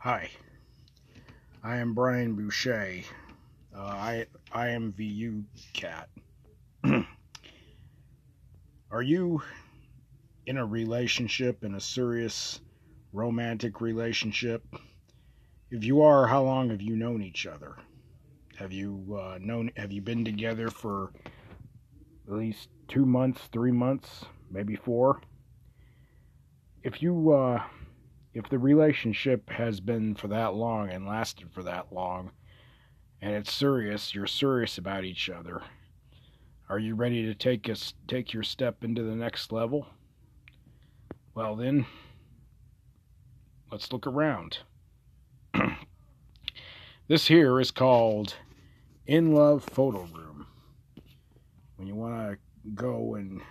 Hi, I am Brian Boucher. I am VU Cat. Are you in a relationship, in a serious romantic relationship? If you are, how long have you known each other? Have you been together for at least 2 months, 3 months, maybe four? If you if the relationship has been for that long and lasted for that long, and it's serious, you're serious about each other. Are you ready to take your step into the next level? Well then, let's look around. This here is called In Love Photo Room. When you want to go and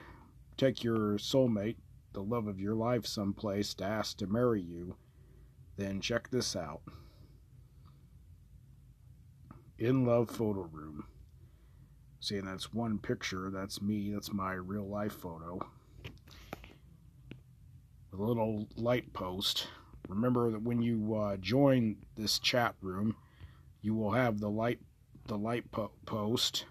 take your soulmate, the love of your life, someplace to ask to marry you, then check this out. In Love Photo Room. See, and that's one picture. That's me. That's my real life photo. With a little light post. Remember that when you join this chat room, you will have the light post.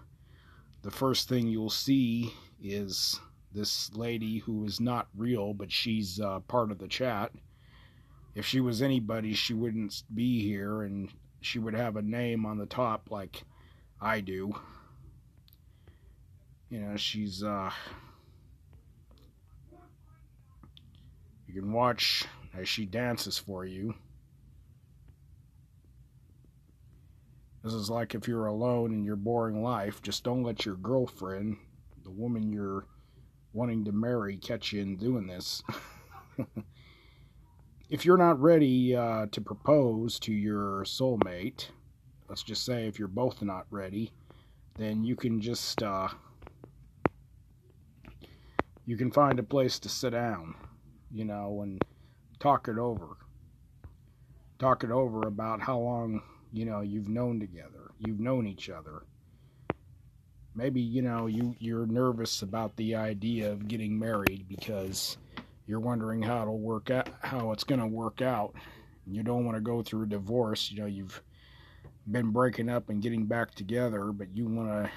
The first thing you'll see is this lady who is not real, but she's part of the chat. If she was anybody, she wouldn't be here, and she would have a name on the top like I do. You know, she's you can watch as she dances for you. This is like if you're alone in your boring life, just don't let your girlfriend, the woman you're wanting to marry, catch you in doing this. If you're not ready to propose to your soulmate, let's just say if you're both not ready, then you can just you can find a place to sit down, you know, and talk it over. Talk it over about how long, you know, you've known each other. Maybe, you know, you're nervous about the idea of getting married because you're wondering how it's going to work out. You don't want to go through a divorce. You know, you've been breaking up and getting back together, but you want to,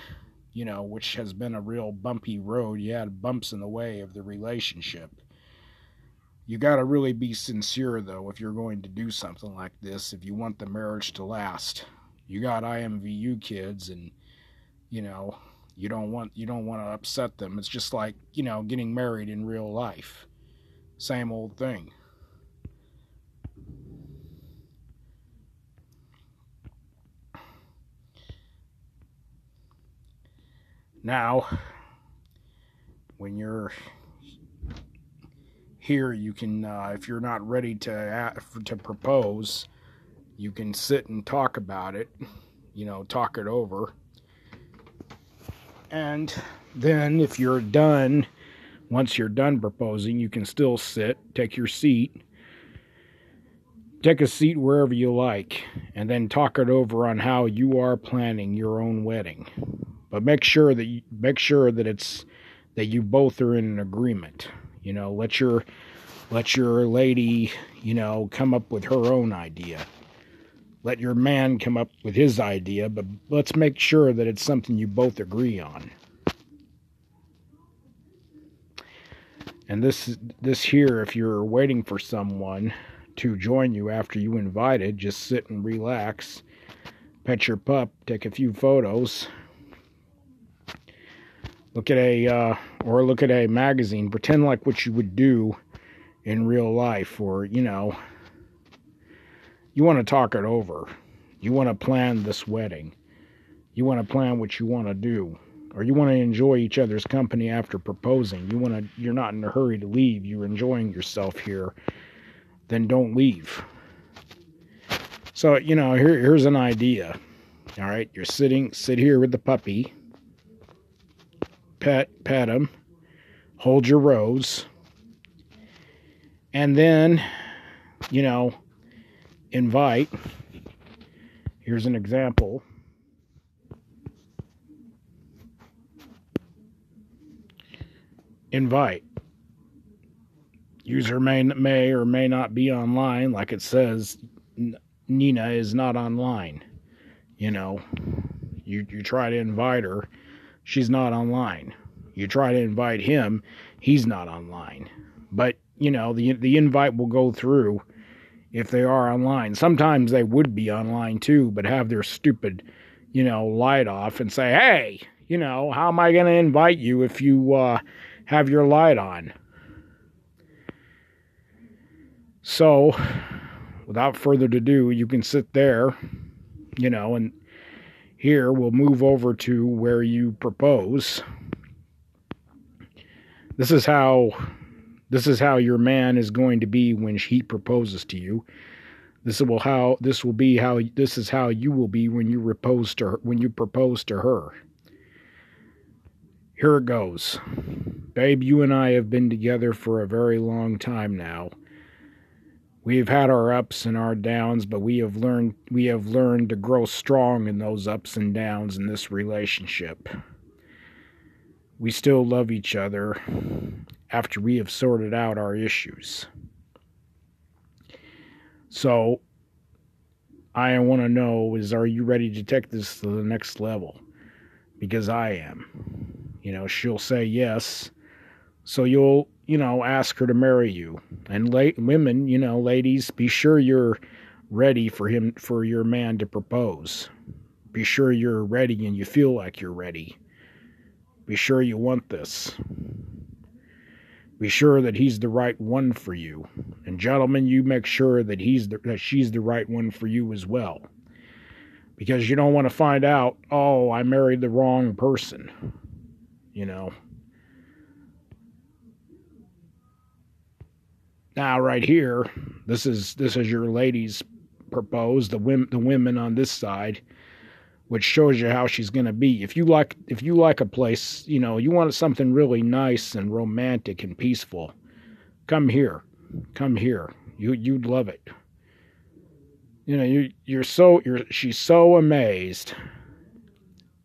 you know, which has been a real bumpy road. You had bumps in the way of the relationship. You got to really be sincere, though, if you're going to do something like this, if you want the marriage to last. You got IMVU kids, and, you know, you don't want to upset them. It's just like, you know, getting married in real life. Same old thing. Now, when you're here, you can, if you're not ready to propose, you can sit and talk about it, you know, talk it over. And then if you're done, once you're done proposing, you can still sit, take your seat, take a seat wherever you like, and then talk it over on how you are planning your own wedding. But make sure that it's that you both are in an agreement. You know, let your lady, you know, come up with her own idea. Let your man come up with his idea, but let's make sure that it's something you both agree on. And this here, if you're waiting for someone to join you after you invited, just sit and relax, pet your pup, take a few photos, look at a magazine, pretend like what you would do in real life, or, you know, you want to talk it over. You want to plan this wedding. You want to plan what you want to do. Or you want to enjoy each other's company after proposing. You're not in a hurry to leave. You're enjoying yourself here. Then don't leave. So, you know, here's an idea. All right, sit here with the puppy. Pet him. Hold your rose. And then, you know, invite. Here's an example. Invite. User may or may not be online, like it says, Nina is not online. You know, you try to invite her, she's not online. You try to invite him, he's not online. But the invite will go through if they are online. Sometimes they would be online too, but have their stupid, light off and say, hey, how am I going to invite you if you have your light on? So, without further ado, you can sit there, and here we'll move over to where you propose. This is how your man is going to be when he proposes to you. This is how you will be when you propose to her. Here it goes. Babe, you and I have been together for a very long time now. We have had our ups and our downs, but we have learned to grow strong in those ups and downs in this relationship. We still love each other after we have sorted out our issues. So, I want to know are you ready to take this to the next level? Because I am. She'll say yes. So you'll, ask her to marry you. And women, ladies, be sure you're ready for your man to propose. Be sure you're ready and you feel like you're ready. Be sure you want this. Be sure that he's the right one for you. And gentlemen, you make sure that she's the right one for you as well. Because you don't want to find out, oh, I married the wrong person. Now, right here, this is your ladies propose, the women on this side, which shows you how she's going to be. If you like a place, you want something really nice and romantic and peaceful, come here. You'd love it. She's so amazed,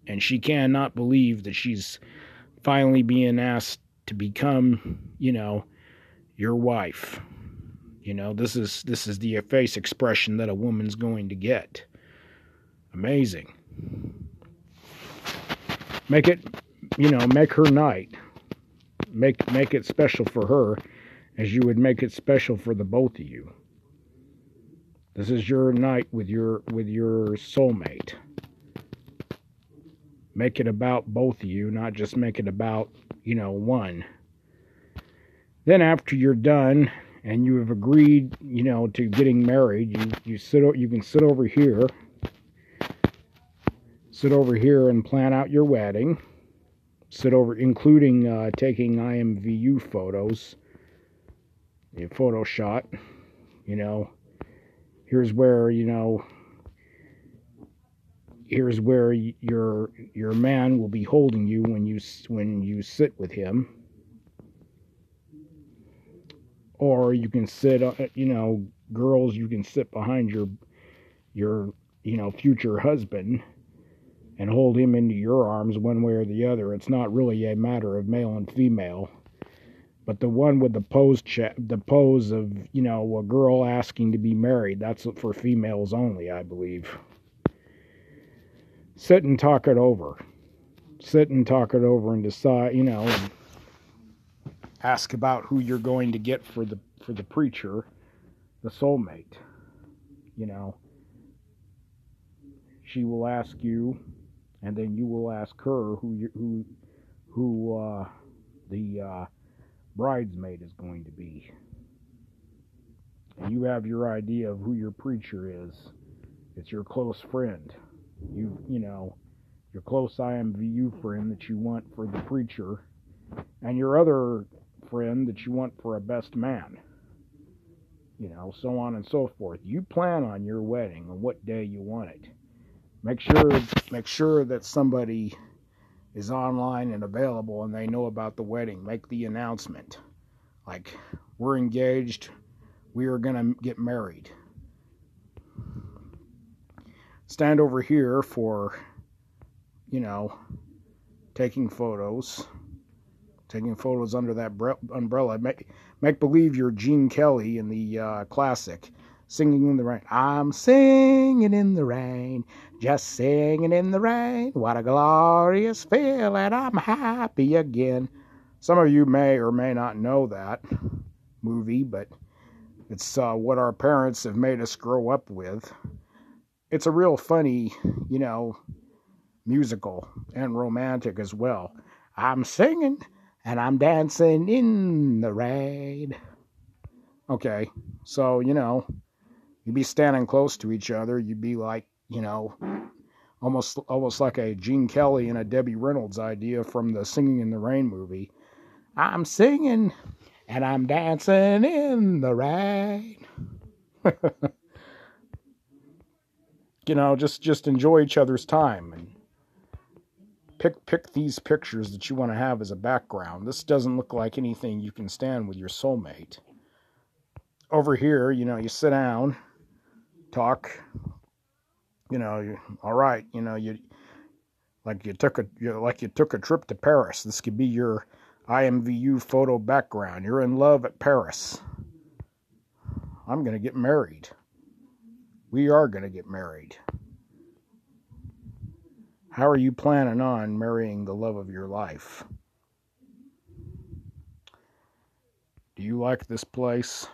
and she cannot believe that she's finally being asked to become, your wife. This is the face expression that a woman's going to get. Amazing. Make her night. Make it special for her as you would make it special for the both of you. This is your night with your soulmate. Make it about both of you, not just make it about, one. Then after you're done and you have agreed, to getting married, you can sit over here. Sit over here and plan out your wedding. Including taking IMVU photos. A photo shot. Here's where your man will be holding you when you sit with him. Or you can sit, girls, you can sit behind your future husband and hold him into your arms one way or the other. It's not really a matter of male and female. But the one with the pose of, a girl asking to be married, that's for females only, I believe. Sit and talk it over. And decide, and ask about who you're going to get for the preacher, the soulmate. She will ask you, and then you will ask her who the bridesmaid is going to be. And you have your idea of who your preacher is. It's your close friend. Your close IMVU friend that you want for the preacher, and your other friend that you want for a best man. So on and so forth. You plan on your wedding and what day you want it. Make sure that somebody is online and available and they know about the wedding. Make the announcement. Like, we're engaged. We are going to get married. Stand over here for, taking photos under that umbrella. Make believe you're Gene Kelly in the classic. Singing in the rain. I'm singing in the rain, just singing in the rain. What a glorious feeling, I'm happy again. Some of you may or may not know that movie, but it's what our parents have made us grow up with. It's a real funny, musical and romantic as well. I'm singing and I'm dancing in the rain. Okay, so, you'd be standing close to each other. You'd be like, almost like a Gene Kelly and a Debbie Reynolds idea from the Singing in the Rain movie. I'm singing and I'm dancing in the rain. Just enjoy each other's time and pick these pictures that you want to have as a background. This doesn't look like anything you can stand with your soulmate. Over here, you sit down, talk. All right. You took a trip to Paris. This could be your IMVU photo background. You're in love at Paris. I'm gonna get married. We are gonna get married. How are you planning on marrying the love of your life? Do you like this place?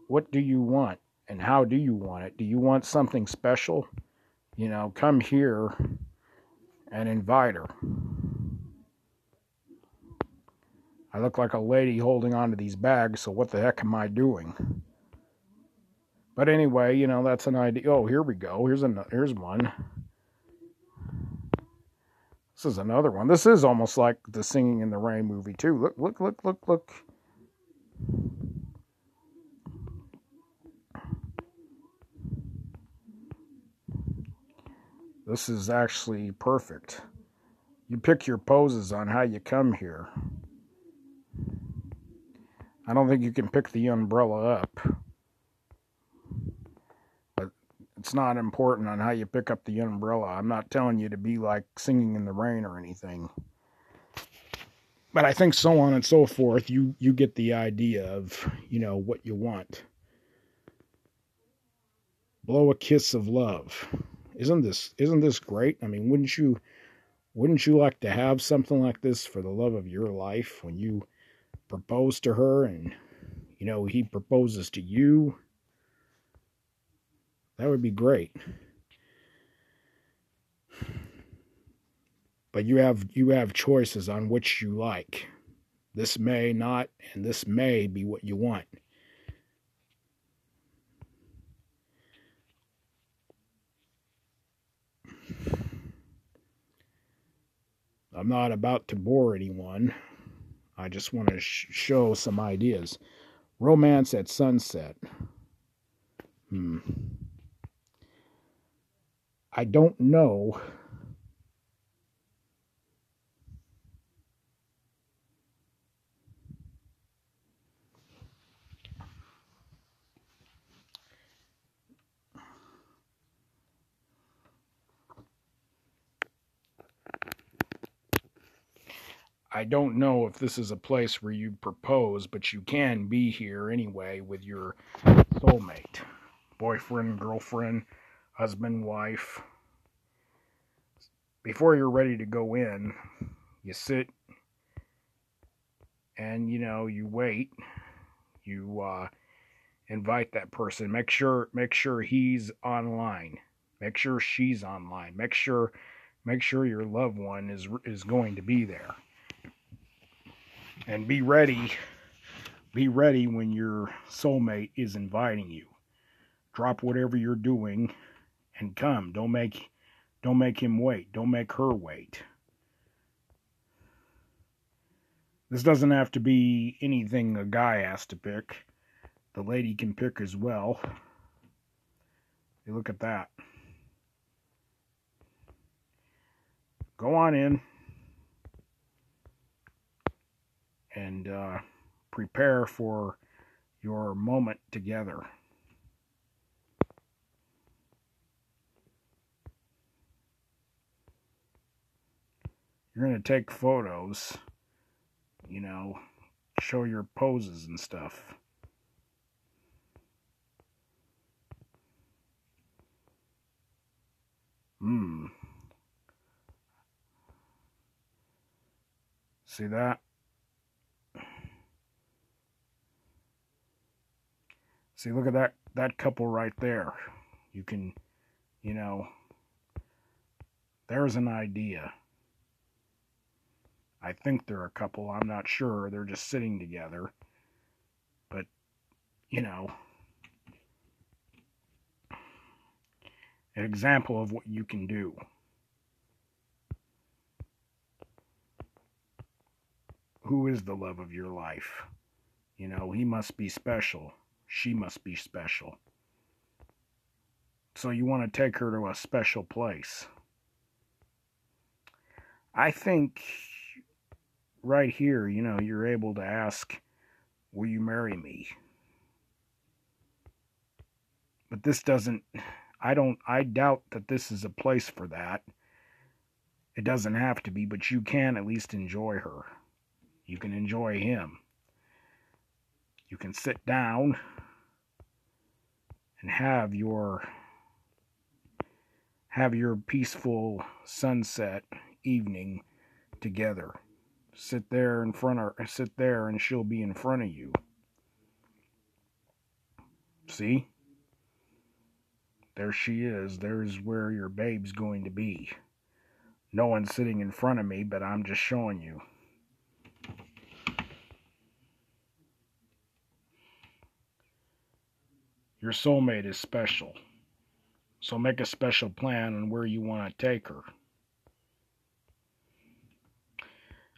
What do you want? And how do you want it? Do you want something special? Come here and invite her. I look like a lady holding onto these bags, so what the heck am I doing? But anyway, that's an idea. Oh, here we go. Here's one. This is another one. This is almost like the Singing in the Rain movie, too. Look. This is actually perfect. You pick your poses on how you come here. I don't think you can pick the umbrella up. But it's not important on how you pick up the umbrella. I'm not telling you to be like Singing in the Rain or anything. But I think so on and so forth, you get the idea of, what you want. Blow a kiss of love. Isn't this great? I mean, wouldn't you like to have something like this for the love of your life when you propose to her and he proposes to you? That would be great. But you have choices on which you like. This may not, and this may be what you want. I'm not about to bore anyone. I just want to show some ideas. Romance at sunset. I don't know. I don't know if this is a place where you propose, but you can be here anyway with your soulmate. Boyfriend, girlfriend, husband, wife. Before you're ready to go in, you sit and, you wait. You invite that person. Make sure he's online. Make sure she's online. Make sure your loved one is going to be there. And be ready when your soulmate is inviting you. Drop whatever you're doing and come. Don't make him wait. Don't make her wait. This doesn't have to be anything a guy has to pick. The lady can pick as well. Hey, look at that. Go on in and prepare for your moment together. You're going to take photos, show your poses and stuff. See that? See, look at that couple right there. You can, you know, there's an idea. I think they're a couple. I'm not sure. They're just sitting together. But, you know, an example of what you can do. Who is the love of your life? You know, he must be special. She must be special. So you want to take her to a special place. I think right here, you know, you're able to ask, will you marry me? But this doesn't, I doubt that this is a place for that. It doesn't have to be, but you can at least enjoy her. You can enjoy him. You can sit down and have your peaceful sunset evening together. Sit there and she'll be in front of you. See? There she is. There's where your babe's going to be. No one's sitting in front of me, but I'm just showing you. Your soulmate is special. So make a special plan on where you want to take her.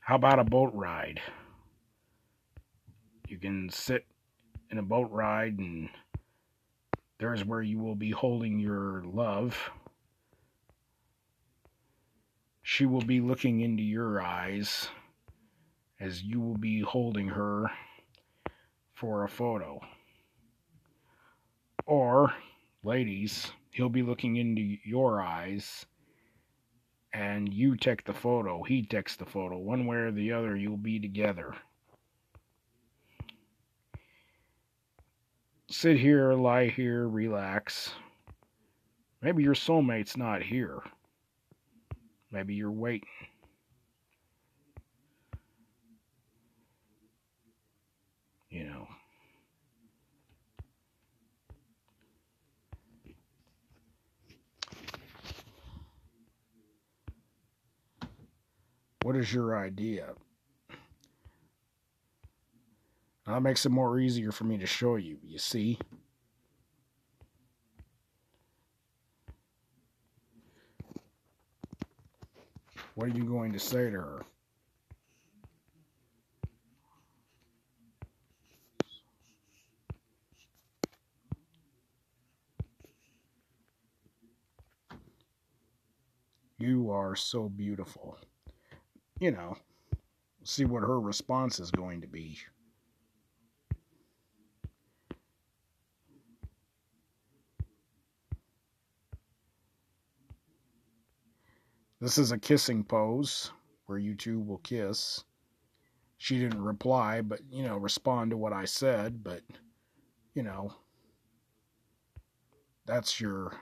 How about a boat ride? You can sit in a boat ride, and there's where you will be holding your love. She will be looking into your eyes as you will be holding her for a photo. Or, ladies, he'll be looking into your eyes and you take the photo, he takes the photo. One way or the other, you'll be together. Sit here, lie here, relax. Maybe your soulmate's not here. Maybe you're waiting. You know. What is your idea? That makes it more easier for me to show you, you see? What are you going to say to her? You are so beautiful. You know, see what her response is going to be. This is a kissing pose where you two will kiss. She didn't reply, but, you know, respond to what I said, but, you know, that's your,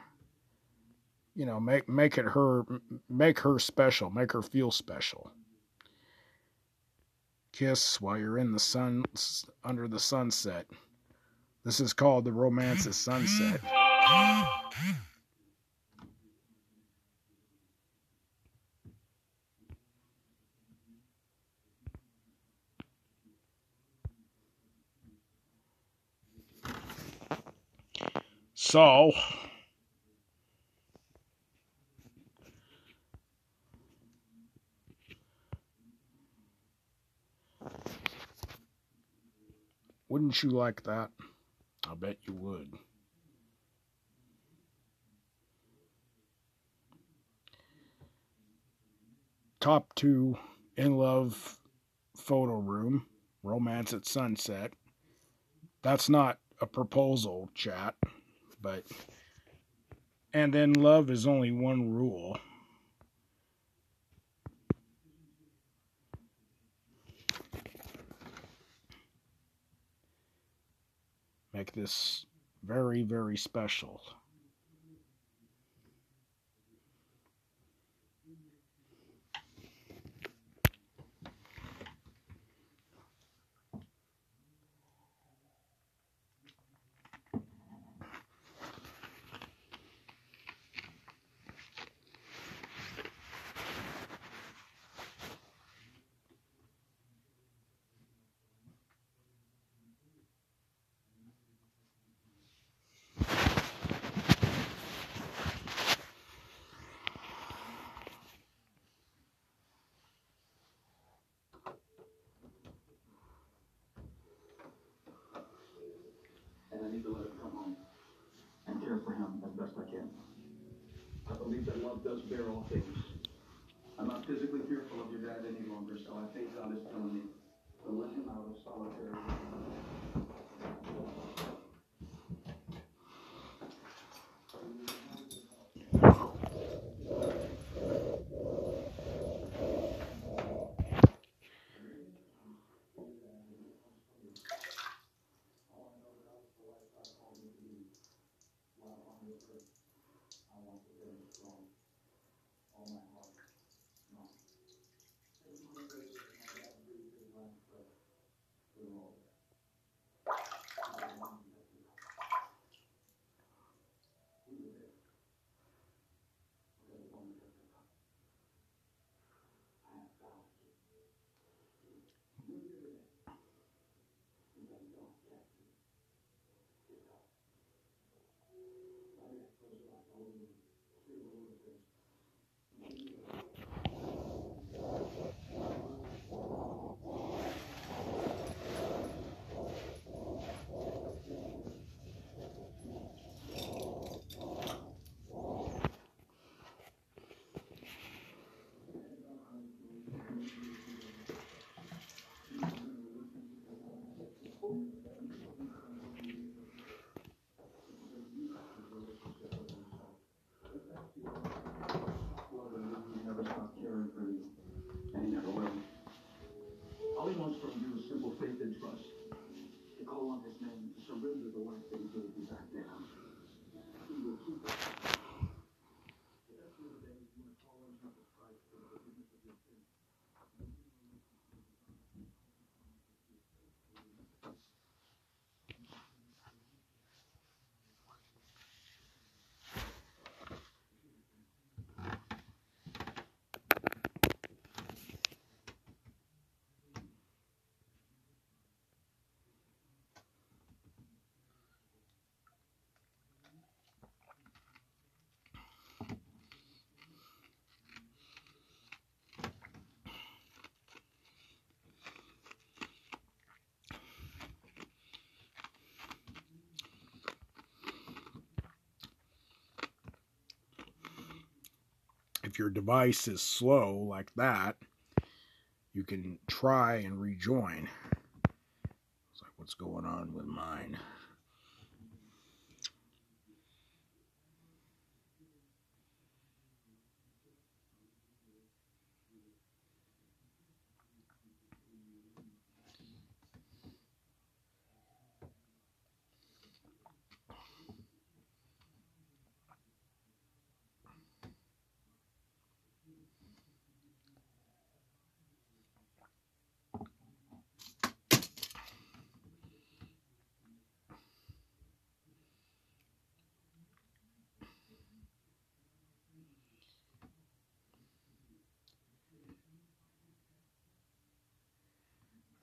you know, make her special, make her feel special. Kiss while you're in the sun, under the sunset. This is called the romance at sunset. So, wouldn't you like that? I bet you would. Top 2 in love photo room, romance at sunset. That's not a proposal, chat, but, and then love is only one rule. Make this very, very special. love does bear all things. I'm not physically fearful of your dad any longer, so I think God is telling me to let him out of solitary. Never stop caring for you, and he never will. All he wants from you is simple faith and trust. To call on his name, to surrender the life that he gave you back then. He will keep it. The rest of the day, you want to call on Jesus Christ for the forgiveness of your sins. If your device is slow like that, you can try and rejoin. It's like, what's going on with mine?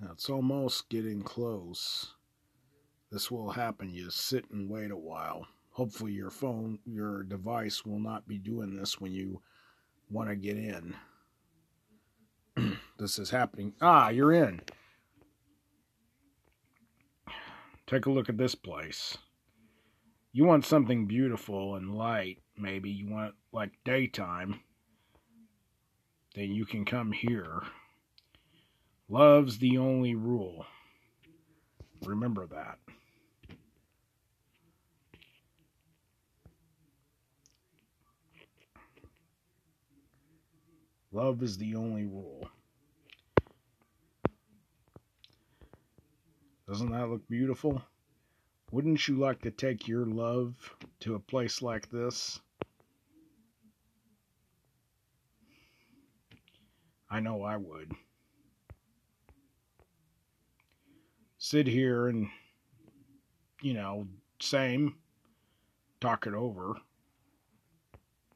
Now it's almost getting close. This will happen. You sit and wait a while. Hopefully your device will not be doing this when you want to get in. This is happening. Ah, you're in. Take a look at this place. You want something beautiful and light, maybe. You want like daytime. Then you can come here. Love's the only rule. Remember that. Love is the only rule. Doesn't that look beautiful? Wouldn't you like to take your love to a place like this? I know I would. Sit here and, same, talk it over.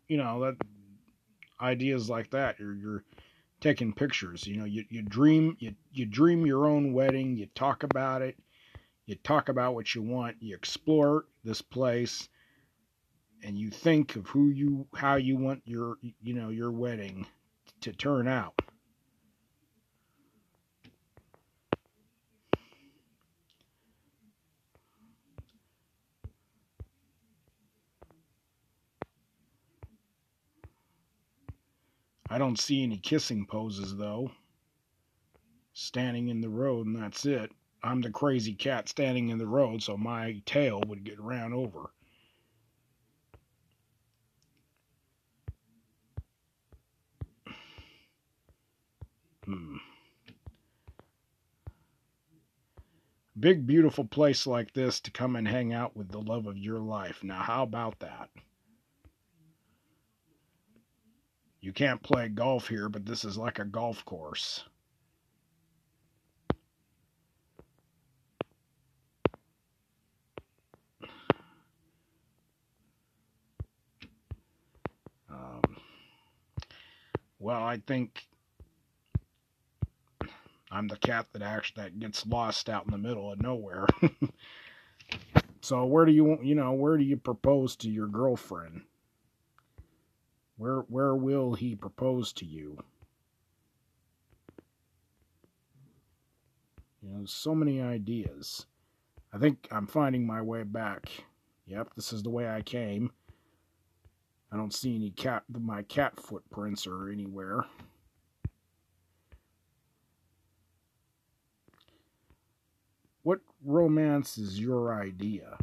That ideas like that. You're taking pictures. You dream you dream your own wedding. You talk about it. You talk about what you want. You explore this place, and you think of how you want your wedding to turn out. I don't see any kissing poses, though. Standing in the road, and that's it. I'm the crazy cat standing in the road, so my tail would get ran over. Big, beautiful place like this to come and hang out with the love of your life. Now, how about that? You can't play golf here, but this is like a golf course. Well, I think I'm the cat that gets lost out in the middle of nowhere. So where do you propose to your girlfriend? Where will he propose to you? So many ideas. I think I'm finding my way back. Yep, this is the way I came. I don't see my cat footprints or anywhere. What romance is your idea?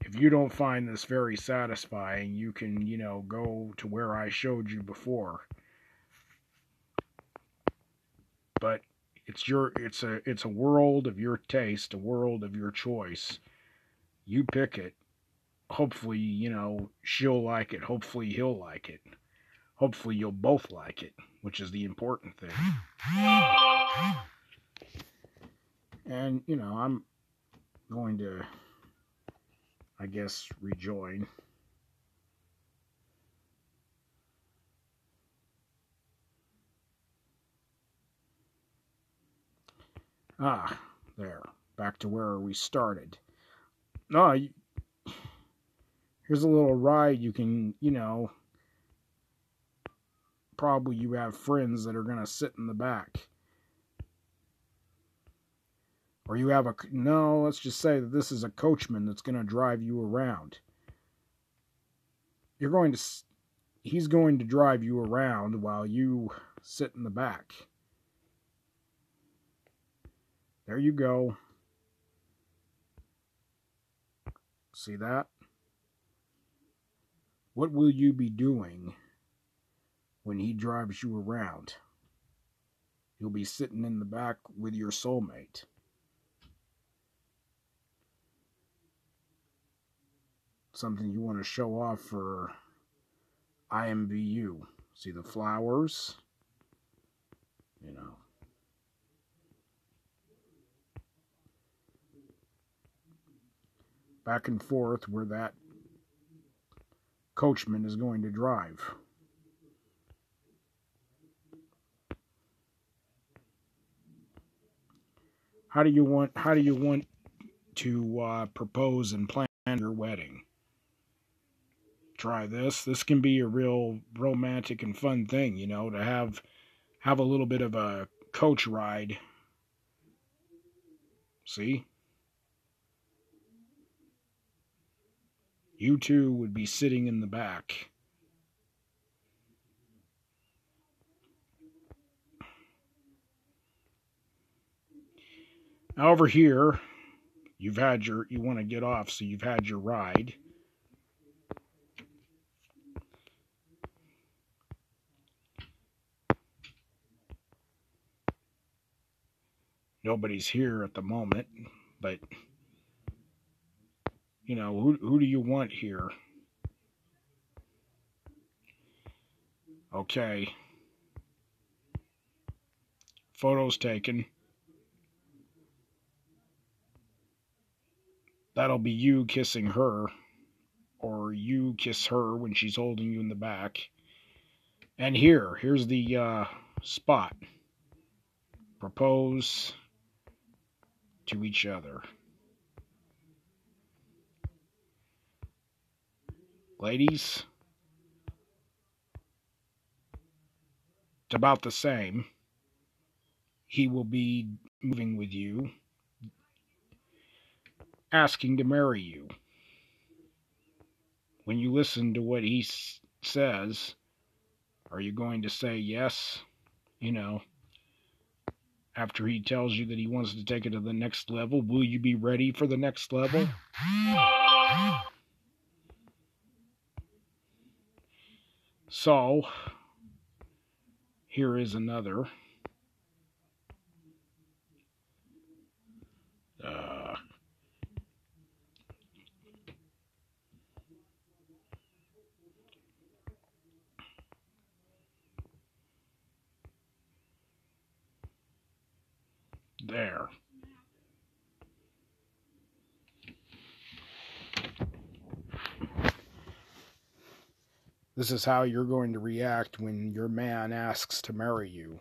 If you don't find this very satisfying, you can, go to where I showed you before. But it's a world of your taste, a world of your choice. You pick it. Hopefully, she'll like it. Hopefully, he'll like it. Hopefully, you'll both like it, which is the important thing. And, I'm going to, I guess, rejoin. There. Back to where we started. Here's a little ride you can, probably you have friends that are going to sit in the back. Or you have let's just say that this is a coachman that's going to drive you around. He's going to drive you around while you sit in the back. There you go. See that? What will you be doing when he drives you around? You'll be sitting in the back with your soulmate. Something you want to show off for IMVU. See the flowers? Back and forth where that coachman is going to drive. How do you want to propose and plan your wedding? Try this. This can be a real romantic and fun thing, to have a little bit of a coach ride. See? You two would be sitting in the back. Now over here, you want to get off, so you've had your ride. Nobody's here at the moment, but who do you want here? Okay. Photos taken. That'll be you kissing her, or you kiss her when she's holding you in the back. And here's the spot. Propose to each other. Ladies, it's about the same. he will be moving with you, asking to marry you. When you listen to what he says, are you going to say yes? You know, after he tells you that he wants to take it to the next level, will you be ready for the next level? So, here is another. Uh, there. This is how you're going to react when your man asks to marry you.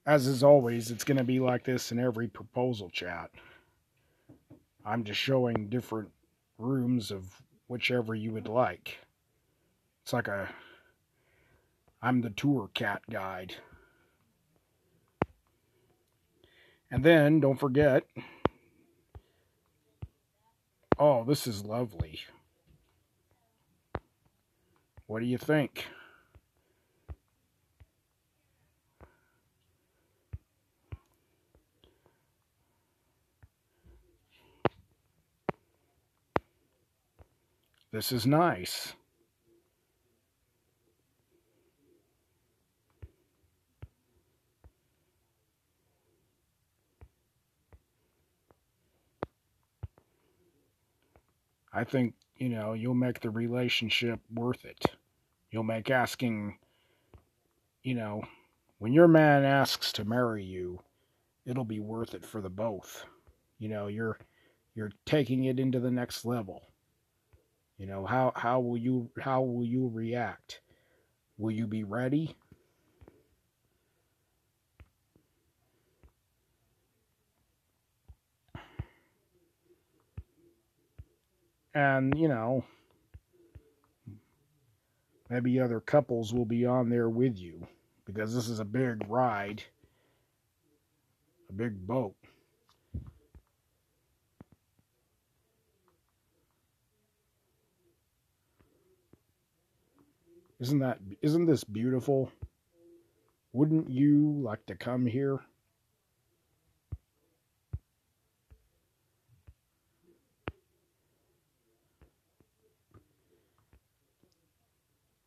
As is always, it's going to be like this in every proposal chat. I'm just showing different rooms of whichever you would like. It's like I'm the tour cat guide. And then, don't forget, oh, this is lovely. What do you think? This is nice. I think, you'll make the relationship worth it. You'll make asking, when your man asks to marry you, it'll be worth it for the both. You're taking it into the next level. How will you react? Will you be ready? And, maybe other couples will be on there with you because this is a big ride, a big boat. Isn't this beautiful? Wouldn't you like to come here?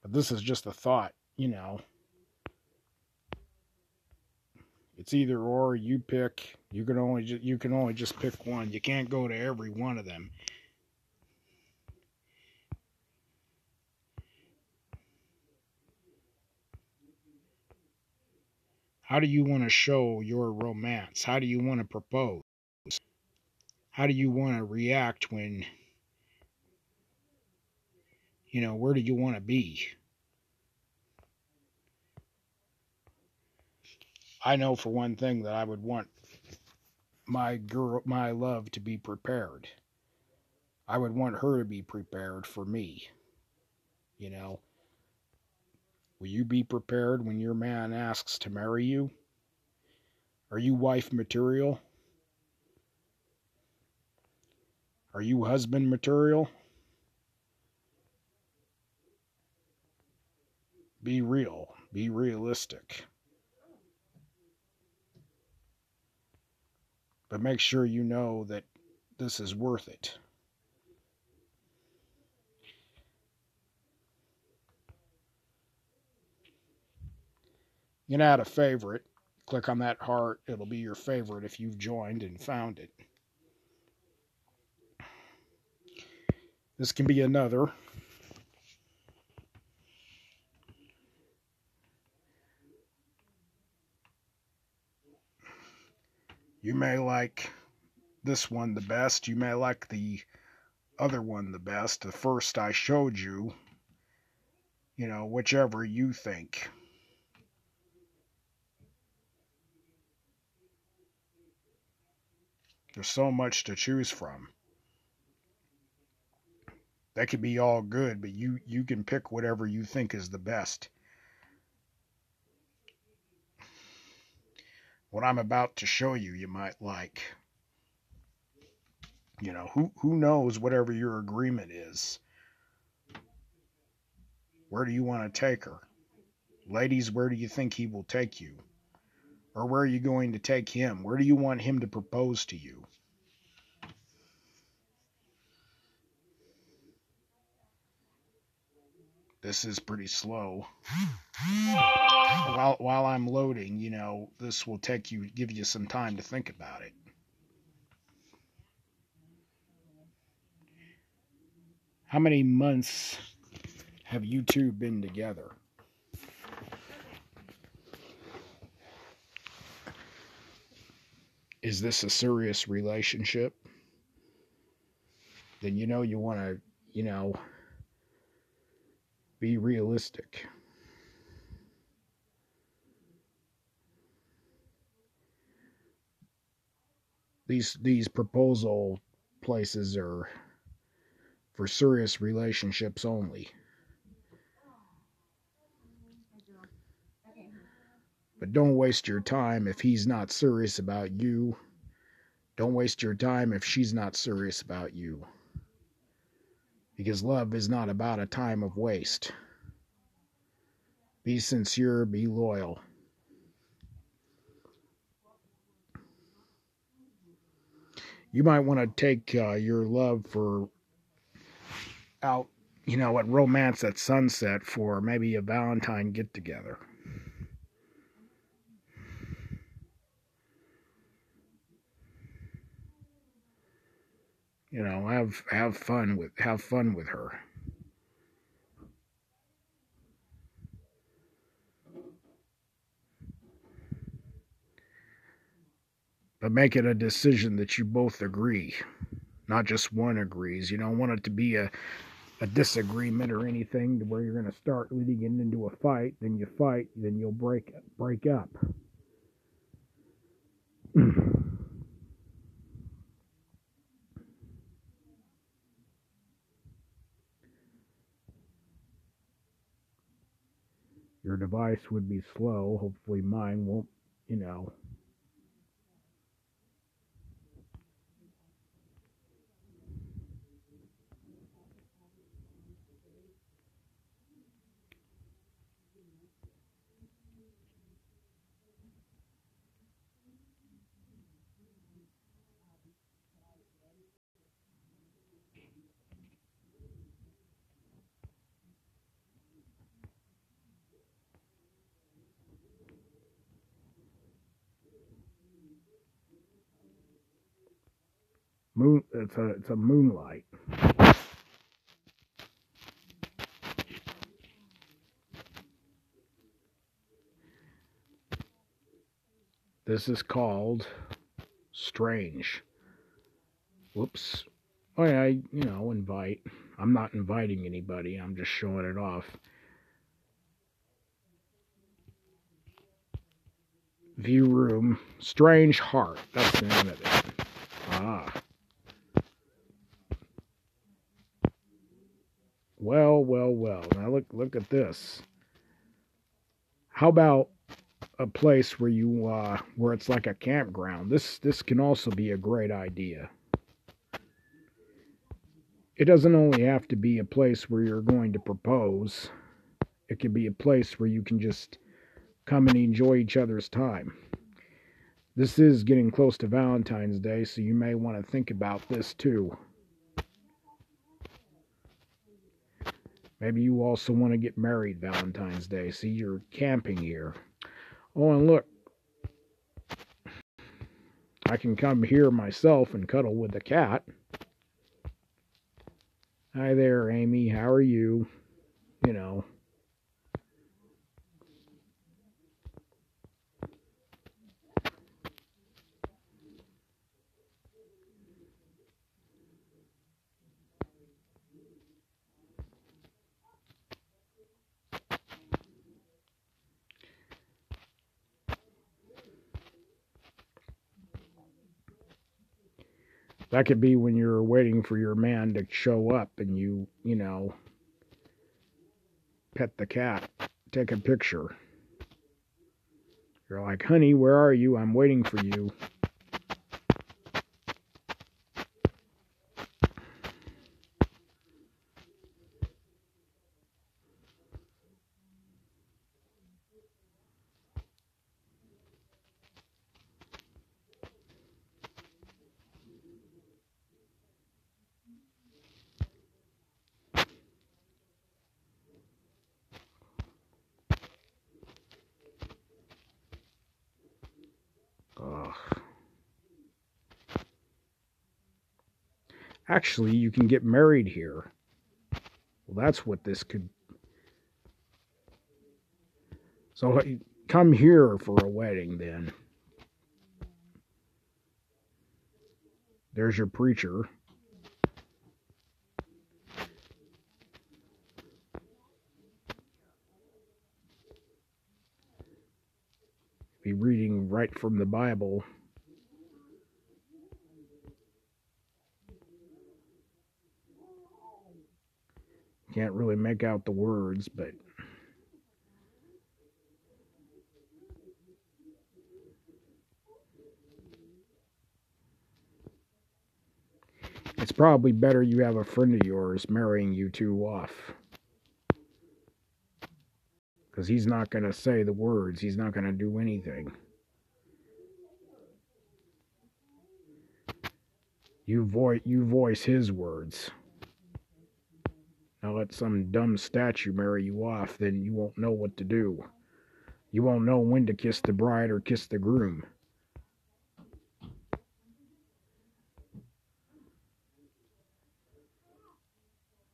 But this is just a thought, It's either or. You pick. You can only just pick one. You can't go to every one of them. How do you want to show your romance? How do you want to propose? How do you want to react when, where do you want to be? I know for one thing that I would want my love to be prepared. I would want her to be prepared for me. Will you be prepared when your man asks to marry you? Are you wife material? Are you husband material? Be real. Be realistic. But make sure you know that this is worth it. You can add a favorite. Click on that heart. It'll be your favorite if you've joined and found it. This can be another. You may like this one the best. You may like the other one the best. The first I showed you, whichever you think. There's so much to choose from. They could be all good, but you can pick whatever you think is the best. What I'm about to show you, you might like. You know, who knows whatever your agreement is? Where do you want to take her? Ladies, where do you think he will take you? Or where are you going to take him? Where do you want him to propose to you? This is pretty slow. While I'm loading, you know, this will give you some time to think about it. How many months have you two been together? Is this a serious relationship? Then you know you want to, you know, be realistic. These proposal places are for serious relationships only. But don't waste your time if he's not serious about you. Don't waste your time if she's not serious about you. Because love is not about a time of waste. Be sincere, be loyal. You might want to take your love for out, you know, at Romance at Sunset for maybe a Valentine get together. You know, have fun with her. But make it a decision that you both agree, not just one agrees. You don't want it to be a disagreement or anything to where you're going to start leading it into a fight. Then you fight, then you'll break up. Your device would be slow. Hopefully mine won't, you know. It's a moonlight. This is called Strange. Whoops. Oh yeah, you know, invite. I'm not inviting anybody. I'm just showing it off. View room. Strange Heart. That's the name of it. Ah. Well. Now look at this. How about a place where you where it's like a campground? This can also be a great idea. It doesn't only have to be a place where you're going to propose. It could be a place where you can just come and enjoy each other's time. This is getting close to Valentine's Day, so you may want to think about this too. Maybe you also want to get married Valentine's Day. See, you're camping here. Oh, and look, I can come here myself and cuddle with the cat. Hi there, Amy. How are you? You know. That could be when you're waiting for your man to show up and you know, pet the cat, take a picture. You're like, honey, where are you? I'm waiting for you. Ugh. Actually, you can get married here. Well, that's what this could. So come here for a wedding then. There's your preacher. Be reading right from the Bible. Can't really make out the words, but it's probably better you have a friend of yours marrying you two off. Because he's not going to say the words. He's not going to do anything. You voice his words. Now let some dumb statue marry you off, then you won't know what to do. You won't know when to kiss the bride or kiss the groom.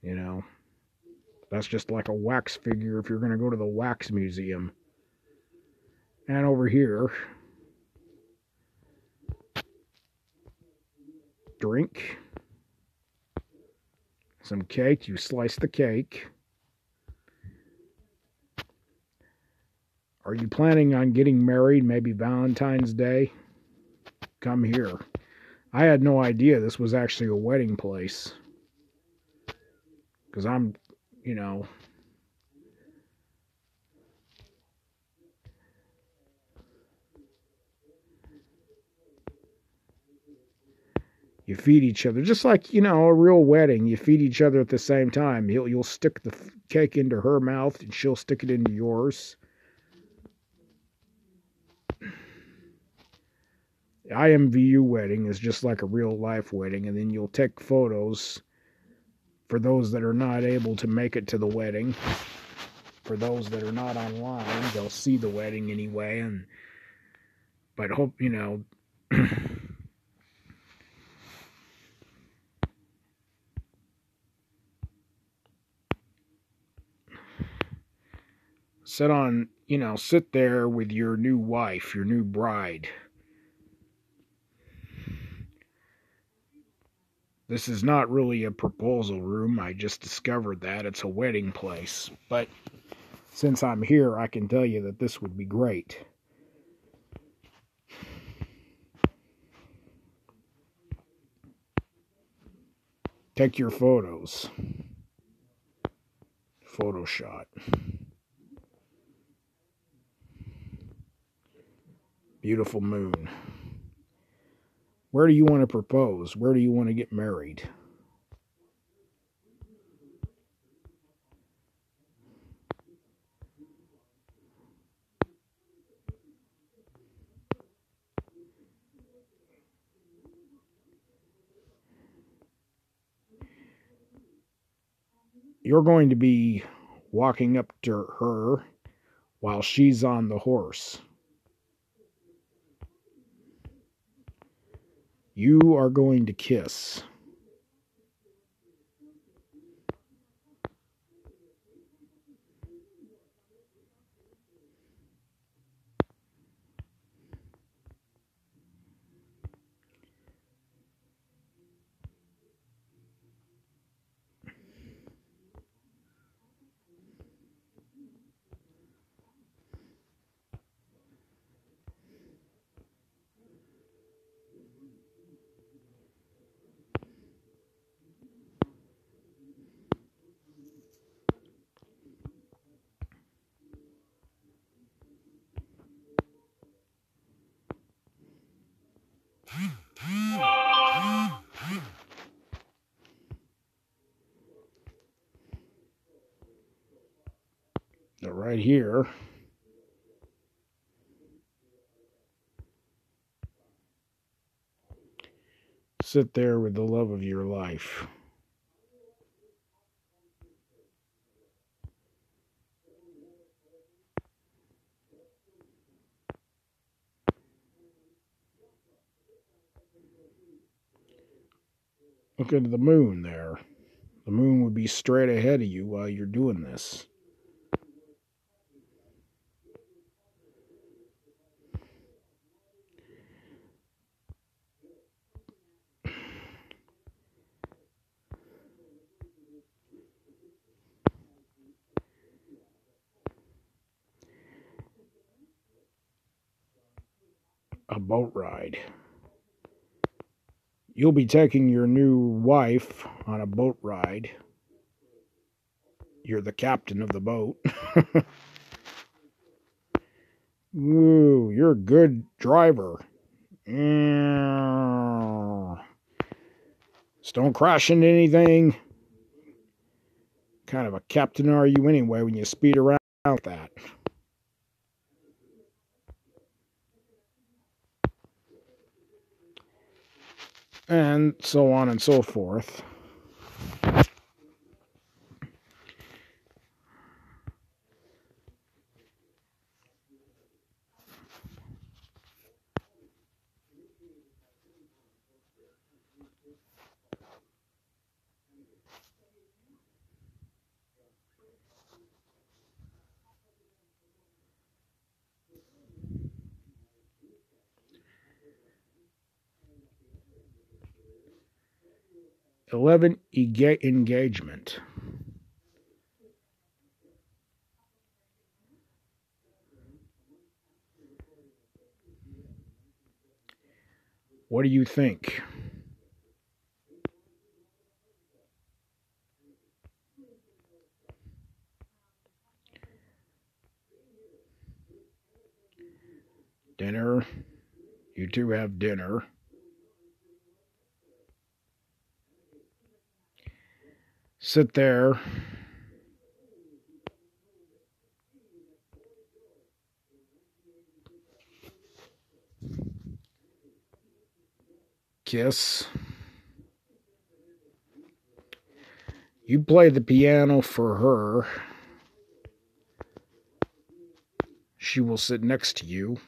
You know, that's just like a wax figure if you're going to go to the wax museum. And over here, drink, some cake. You slice the cake. Are you planning on getting married maybe Valentine's Day? Come here. I had no idea this was actually a wedding place. Because I'm, you know, you feed each other. Just like, you know, a real wedding. You feed each other at the same time. You'll stick the cake into her mouth and she'll stick it into yours. IMVU wedding is just like a real life wedding, and then you'll take photos for those that are not able to make it to the wedding. For those that are not online, they'll see the wedding anyway, but hope, you know, sit there with your new wife, your new bride. This is not really a proposal room. I just discovered that. It's a wedding place. But since I'm here, I can tell you that this would be great. Take your photos. Photo shot. Beautiful moon. Where do you want to propose? Where do you want to get married? You're going to be walking up to her while she's on the horse. You are going to kiss. right here. Sit there with the love of your life. Look at the moon there. The moon would be straight ahead of you while you're doing this. A boat ride. You'll be taking your new wife on a boat ride. You're the captain of the boat. Ooh, you're a good driver. Just don't crash into anything. Kind of a captain are you anyway when you speed around like that? And so on and so forth. Engagement. What do you think? Dinner. You two have dinner. Sit there. Kiss. You play the piano for her. She will sit next to you.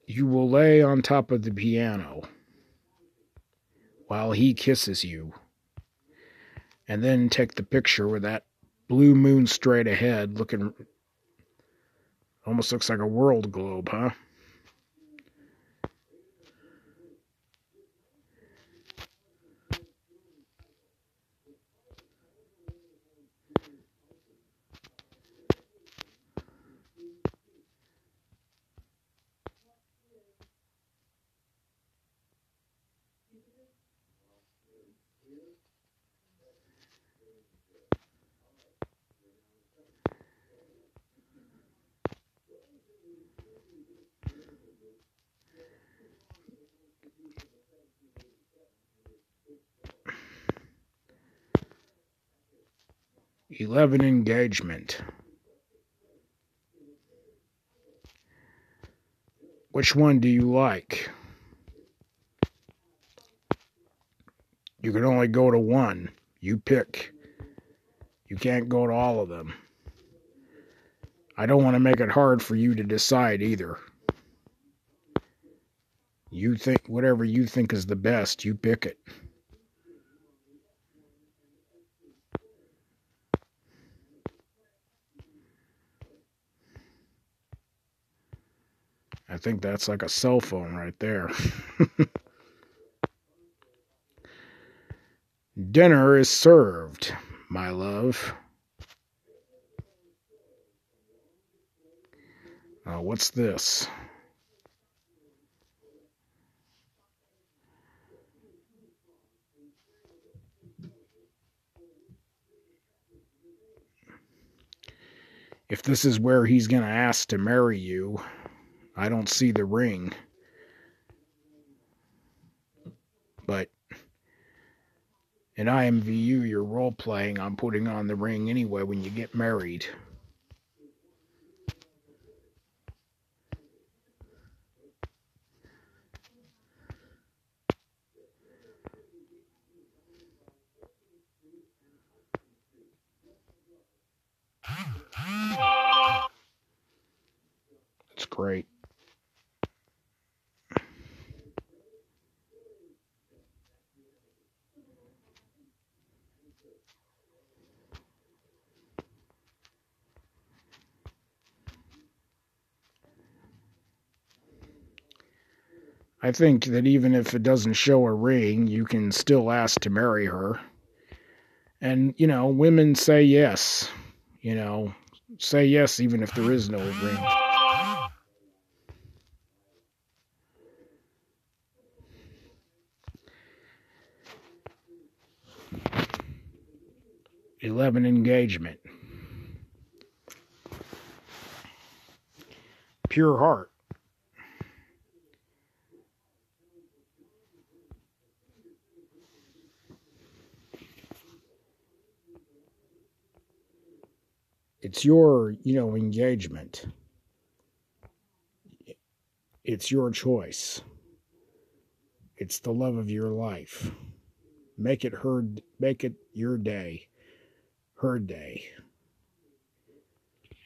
You will lay on top of the piano while he kisses you. And then take the picture with that blue moon straight ahead, looking, almost looks like a world globe, huh? Engagement. Which one do you like? You can only go to one. You pick. You can't go to all of them. I don't want to make it hard for you to decide either. You think whatever you think is the best, you pick it. I think that's like a cell phone right there. Dinner is served, my love. What's this? If this is where he's going to ask to marry you, I don't see the ring. But In IMVU, you're role playing on putting on the ring anyway when you get married. It's great. I think that even if it doesn't show a ring, you can still ask to marry her. And, women say yes. Say yes even if there is no ring. 11 engagement. Pure heart. It's your, engagement. It's your choice. It's the love of your life. Make it your day. Her day.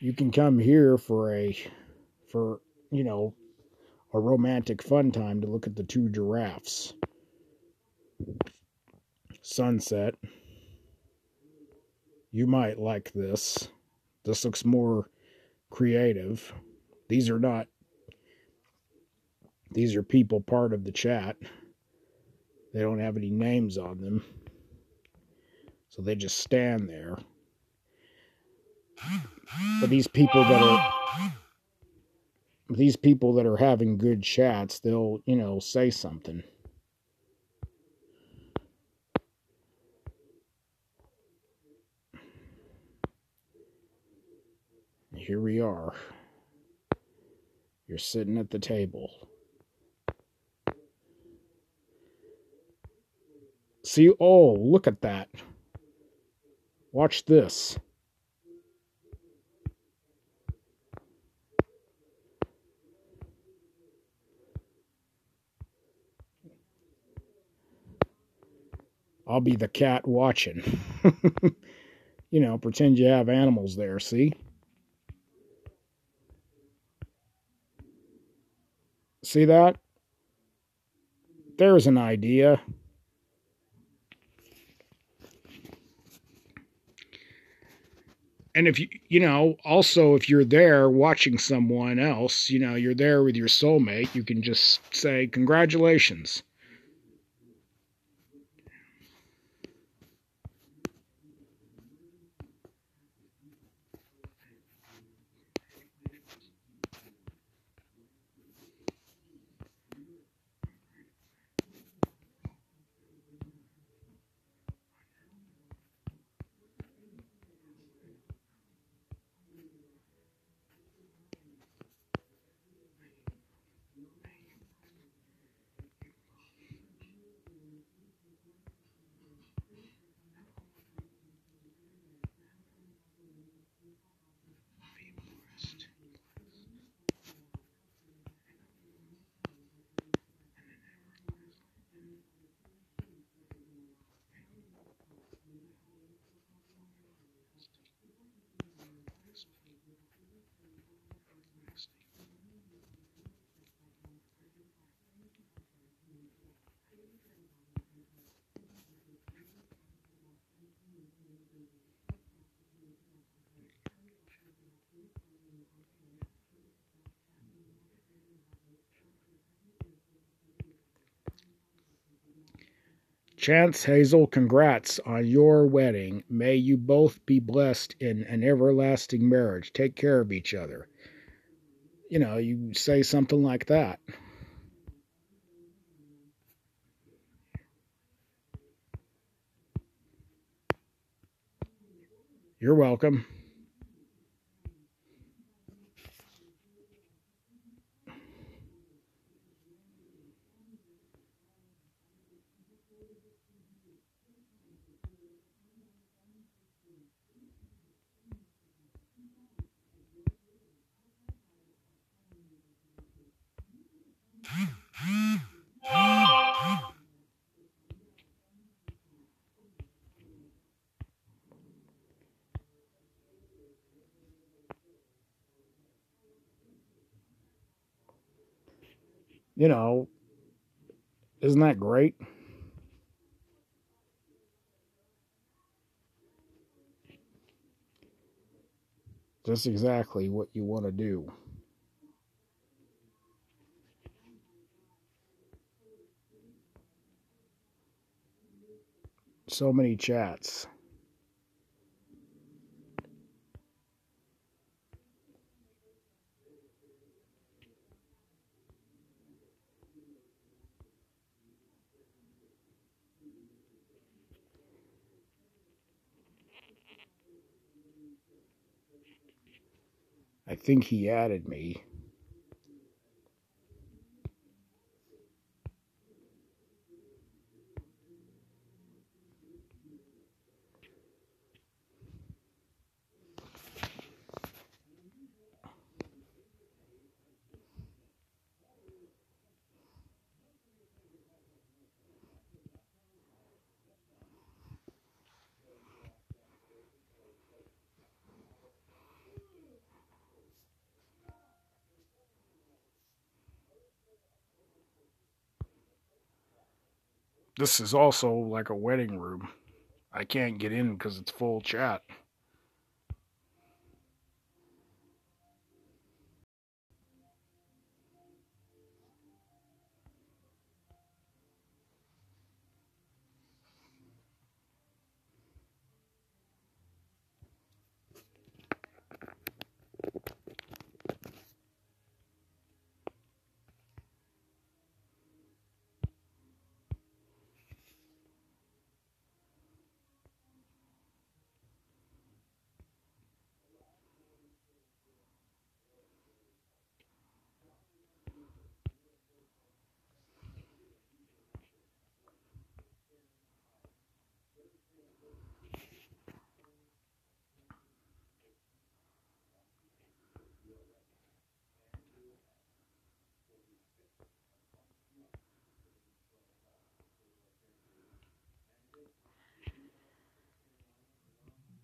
You can come here for a romantic fun time to look at the two giraffes. Sunset. You might like this. This looks more creative. These are people part of the chat. They don't have any names on them. So they just stand there. But these people that are having good chats, they'll, say something. Here we are. You're sitting at the table. See, oh, look at that. Watch this. I'll be the cat watching. Pretend you have animals there, see? See that? There's an idea. And if also if you're there watching someone else, you're there with your soulmate, you can just say, congratulations. Chance Hazel, congrats on your wedding. May you both be blessed in an everlasting marriage. Take care of each other. You say something like that. You're welcome. You know, isn't that great? Just exactly what you want to do. So many chats. I think he added me. This is also like a wedding room. I can't get in because it's full chat.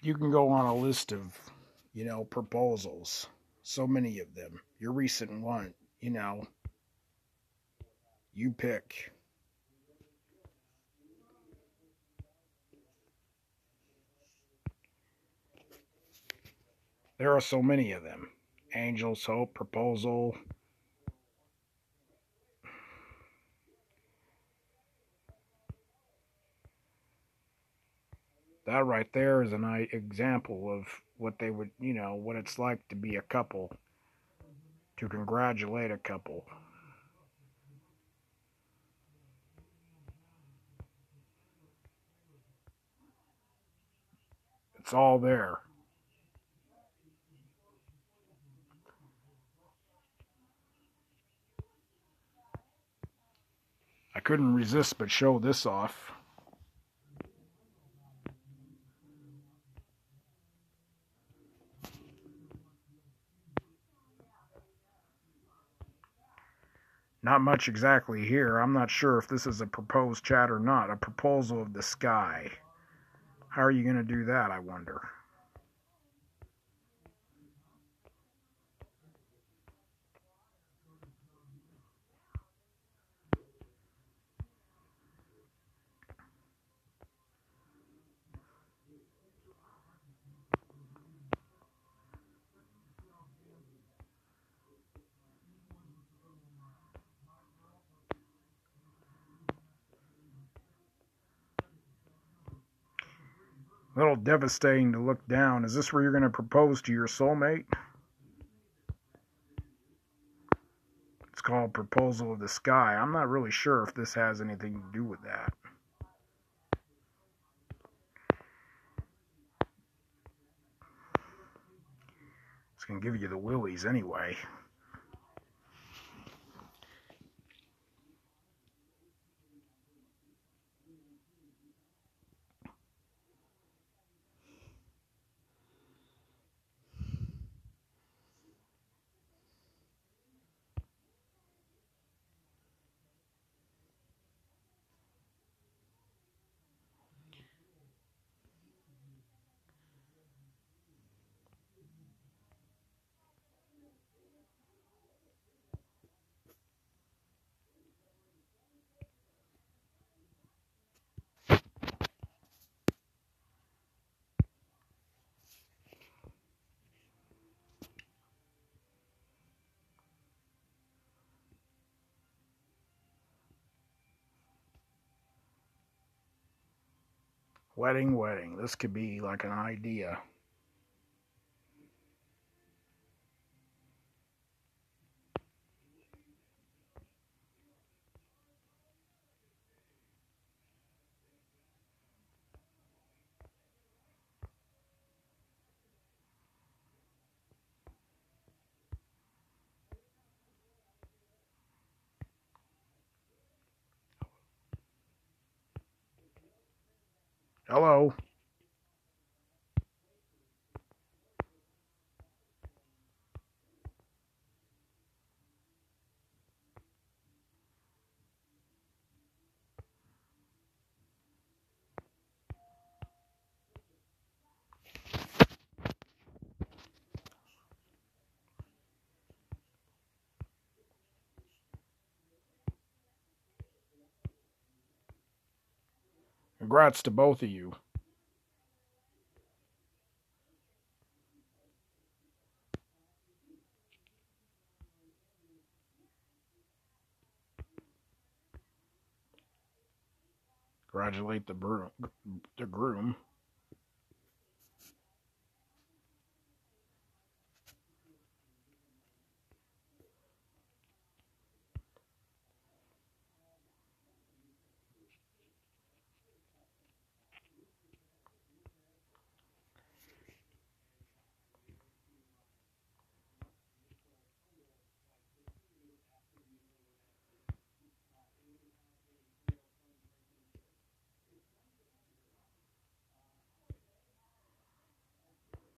You can go on a list of, proposals. So many of them. Your recent one, you pick. There are so many of them. Angel's Hope, Proposal. That right there is an example of what they would, what it's like to be a couple, to congratulate a couple. It's all there. I couldn't resist but show this off. Not much exactly here. I'm not sure if this is a proposed chat or not. A proposal of the sky. How are you going to do that, I wonder? A little devastating to look down. Is this where you're going to propose to your soulmate? It's called Proposal of the Sky. I'm not really sure if this has anything to do with that. It's going to give you the willies anyway. Wedding, wedding. This could be like an idea. Hello. Congrats to both of you. Congratulate the groom.